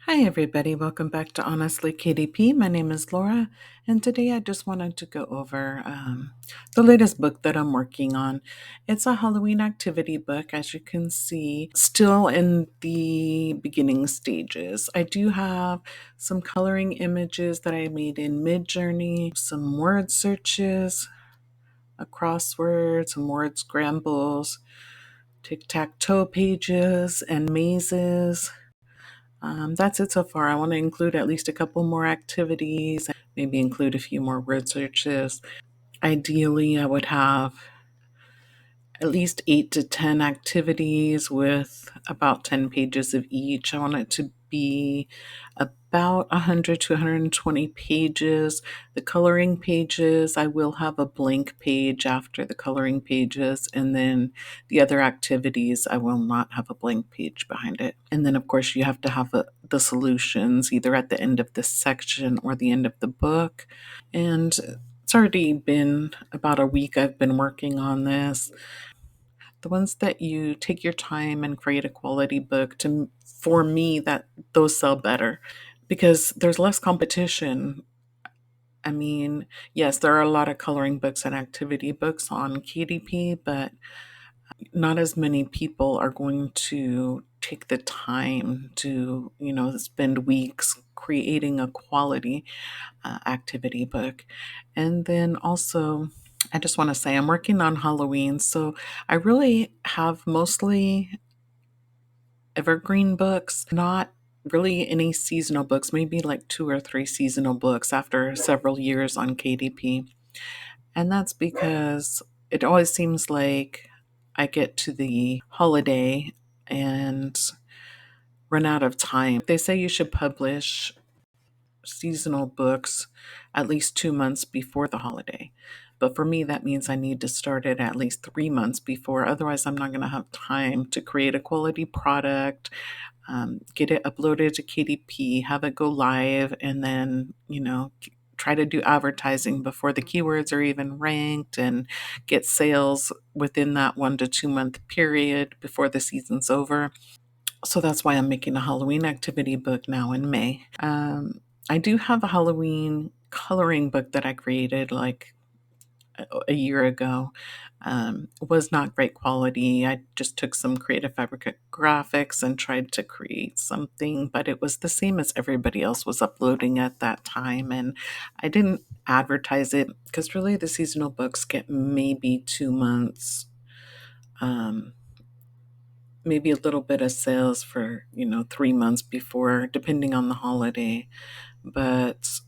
Hi, everybody. Welcome back to Honestly KDP. My name is Laura, and today I just wanted to go over the latest book that I'm working on. It's a Halloween activity book, as you can see, still in the beginning stages. I do have some coloring images that I made in Midjourney, some word searches, a crossword, some word scrambles, tic-tac-toe pages, and mazes. That's it so far. I want to include at least a couple more activities, maybe include a few more word searches. Ideally, I would have at least 8 to 10 activities with about 10 pages of each. I want it to be about 100 to 120 pages. The coloring pages, I will have a blank page after the coloring pages, and then the other activities, I will not have a blank page behind it. And then, of course, you have to have the solutions either at the end of this section or the end of the book. And it's already been about a week I've been working on this. The ones that you take your time and create a quality book, for me, that those sell better because there's less competition. I mean, yes, there are a lot of coloring books and activity books on KDP, but not as many people are going to take the time to, spend weeks creating a quality activity book. And then also, I just want to say I'm working on Halloween, so I really have mostly evergreen books, not really any seasonal books, maybe like 2 or 3 seasonal books after several years on KDP. And that's because it always seems like I get to the holiday and run out of time. They say you should publish seasonal books at least 2 months before the holiday. But for me, that means I need to start it at least 3 months before. Otherwise, I'm not going to have time to create a quality product, get it uploaded to KDP, have it go live, and then, try to do advertising before the keywords are even ranked and get sales within that 1 to 2 month period before the season's over. So that's why I'm making a Halloween activity book now in May. I do have a Halloween coloring book that I created like a year ago. It was not great quality. I just took some creative Fabrica graphics and tried to create something, but it was the same as everybody else was uploading at that time. And I didn't advertise it because really the seasonal books get maybe 2 months. Maybe a little bit of sales for 3 months before, depending on the holiday, but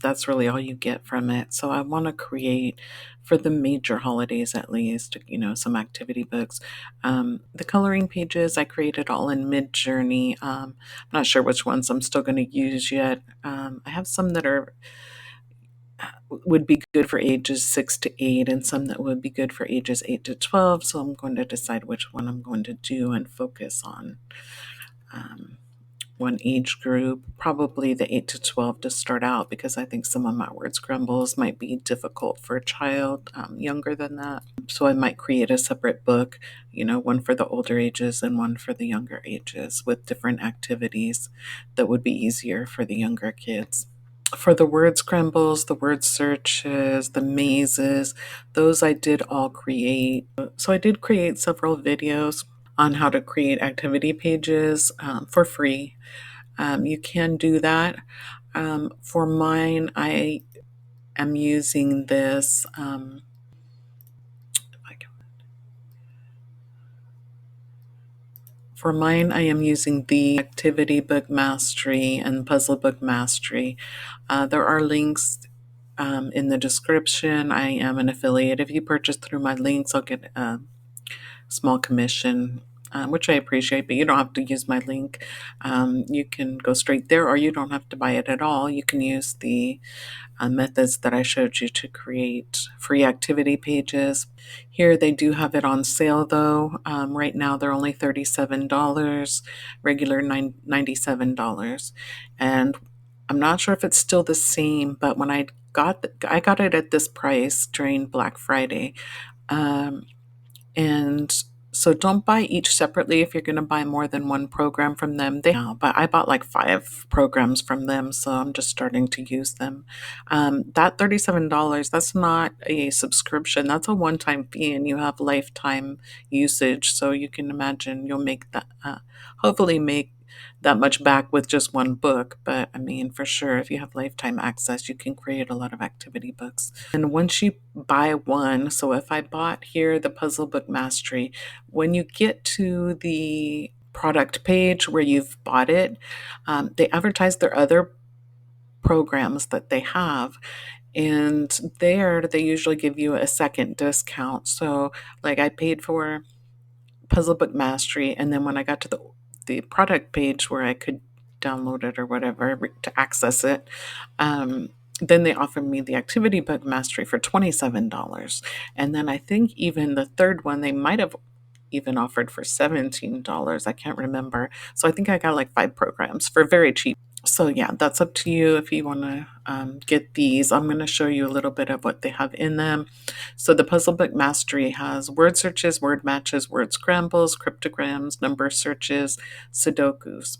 that's really all you get from it. So I want to create for the major holidays at least, some activity books. The coloring pages I created all in Midjourney. I'm not sure which ones I'm still going to use yet. I have some that would be good for ages 6 to 8 and some that would be good for ages 8 to 12. So I'm going to decide which one I'm going to do and focus on. One age group, probably the 8 to 12 to start out, because I think some of my word scrambles might be difficult for a child younger than that. So I might create a separate book, one for the older ages and one for the younger ages with different activities that would be easier for the younger kids. For the word scrambles, the word searches, the mazes, those I did all create. So I did create several videos on how to create activity pages for free. You can do that. For mine, I am using this. For mine, I am using the Activity Book Mastery and Puzzle Book Mastery. There are links in the description. I am an affiliate. If you purchase through my links, I'll get a small commission, which I appreciate, but you don't have to use my link. You can go straight there, or you don't have to buy it at all. You can use the methods that I showed you to create free activity pages. Here they do have it on sale though. Right now they're only $37, regular $97. And I'm not sure if it's still the same, but when I got it at this price during Black Friday. And So don't buy each separately if you're going to buy more than one program from them. But I bought like 5 programs from them, so I'm just starting to use them. That $37, that's not a subscription. That's a one-time fee, and you have lifetime usage. So you can imagine you'll make that, hopefully make that much back with just one book. But I mean, for sure, if you have lifetime access, you can create a lot of activity books. And once you buy one, so if I bought here the Puzzle Book Mastery, when you get to the product page where you've bought it, they advertise their other programs that they have. And there, they usually give you a second discount. So, like, I paid for Puzzle Book Mastery, and then when I got to the product page where I could download it or whatever to access it, then they offered me the Activity Book Mastery for $27. And then I think even the third one, they might have even offered for $17. I can't remember. So I think I got like 5 programs for very cheap. So yeah, that's up to you if you want to get these. I'm going to show you a little bit of what they have in them. So the Puzzle Book Mastery has word searches, word matches, word scrambles, cryptograms, number searches, Sudokus.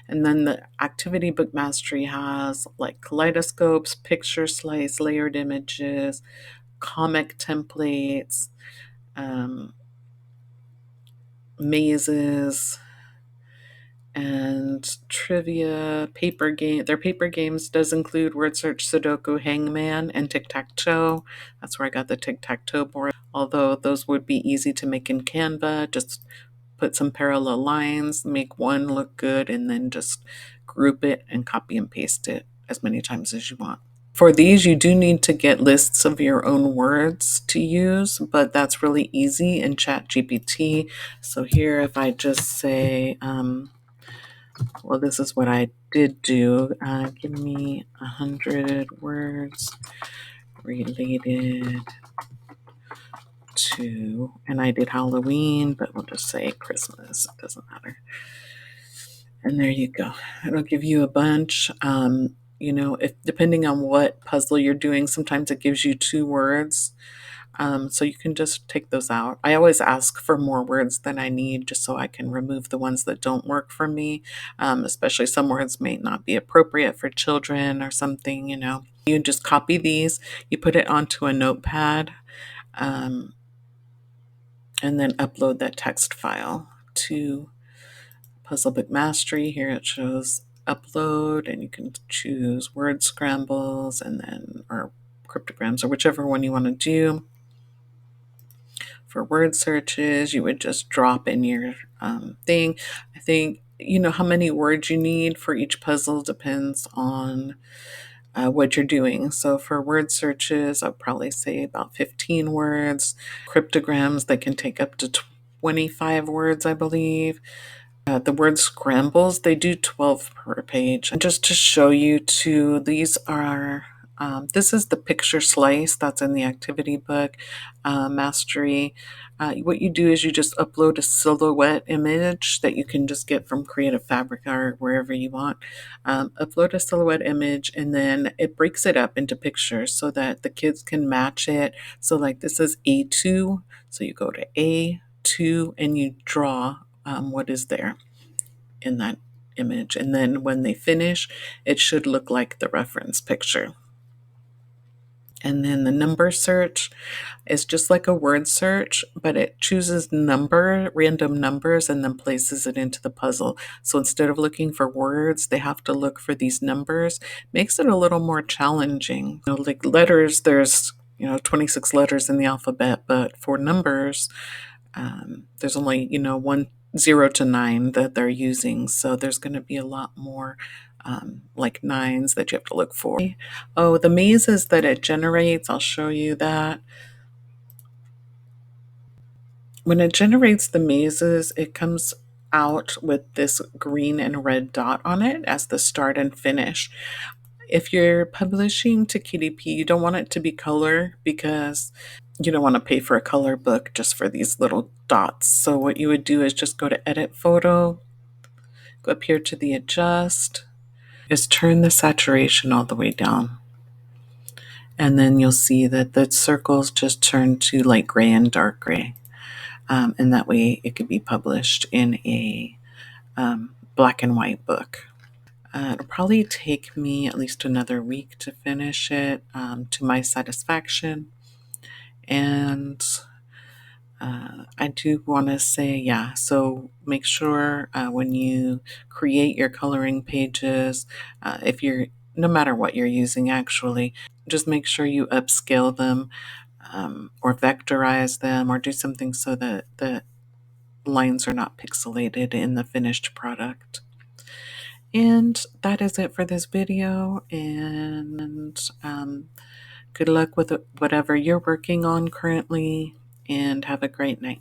And then the Activity Book Mastery has like kaleidoscopes, picture slice, layered images, comic templates, mazes, and trivia. Paper game. Their paper games does include word search, Sudoku, Hangman, and tic tac toe. That's where I got the tic tac toe board. Although those would be easy to make in Canva. Just put some parallel lines, make one look good, and then just group it and copy and paste it as many times as you want. For these, you do need to get lists of your own words to use, but that's really easy in ChatGPT. So here, if I just say, well, this is what I did do. Give me 100 words related to, and I did Halloween, but we'll just say Christmas. It doesn't matter. And there you go. It'll give you a bunch. If depending on what puzzle you're doing, sometimes it gives you 2 words. So you can just take those out. I always ask for more words than I need just so I can remove the ones that don't work for me, especially some words may not be appropriate for children or something. You just copy these, you put it onto a notepad, um, and then upload that text file to Puzzle Book Mastery. Here it shows upload, and you can choose word scrambles and then, or cryptograms, or whichever one you want to do. For word searches, you would just drop in your thing. I think, how many words you need for each puzzle depends on what you're doing. So for word searches, I'll probably say about 15 words. Cryptograms, that can take up to 25 words, I believe. The word scrambles, they do 12 per page. And just to show you too, this is the picture slice that's in the activity book mastery. What you do is you just upload a silhouette image that you can just get from Creative Fabrica or wherever you want. Upload a silhouette image, and then it breaks it up into pictures so that the kids can match it. So like this is A2, so you go to A2 and you draw what is there in that image. And then when they finish, it should look like the reference picture. And then the number search is just like a word search, but it chooses random numbers, and then places it into the puzzle. So instead of looking for words, they have to look for these numbers. Makes it a little more challenging. Like letters, there's 26 letters in the alphabet, but for numbers, there's only 0 to 9 that they're using. So there's going to be a lot more like 9s that you have to look for. Oh, the mazes that it generates, I'll show you that. When it generates the mazes, it comes out with this green and red dot on it as the start and finish. If you're publishing to KDP, you don't want it to be color because you don't want to pay for a color book just for these little dots. So what you would do is just go to Edit Photo, go up here to the Adjust, is turn the saturation all the way down. And then you'll see that the circles just turn to light gray and dark gray. and that way it could be published in a black and white book. It'll probably take me at least another week to finish it to my satisfaction. And I do want to say, yeah, so make sure when you create your coloring pages, if you're, no matter what you're using actually, just make sure you upscale them or vectorize them or do something so that the lines are not pixelated in the finished product. And that is it for this video. And good luck with whatever you're working on currently. And have a great night.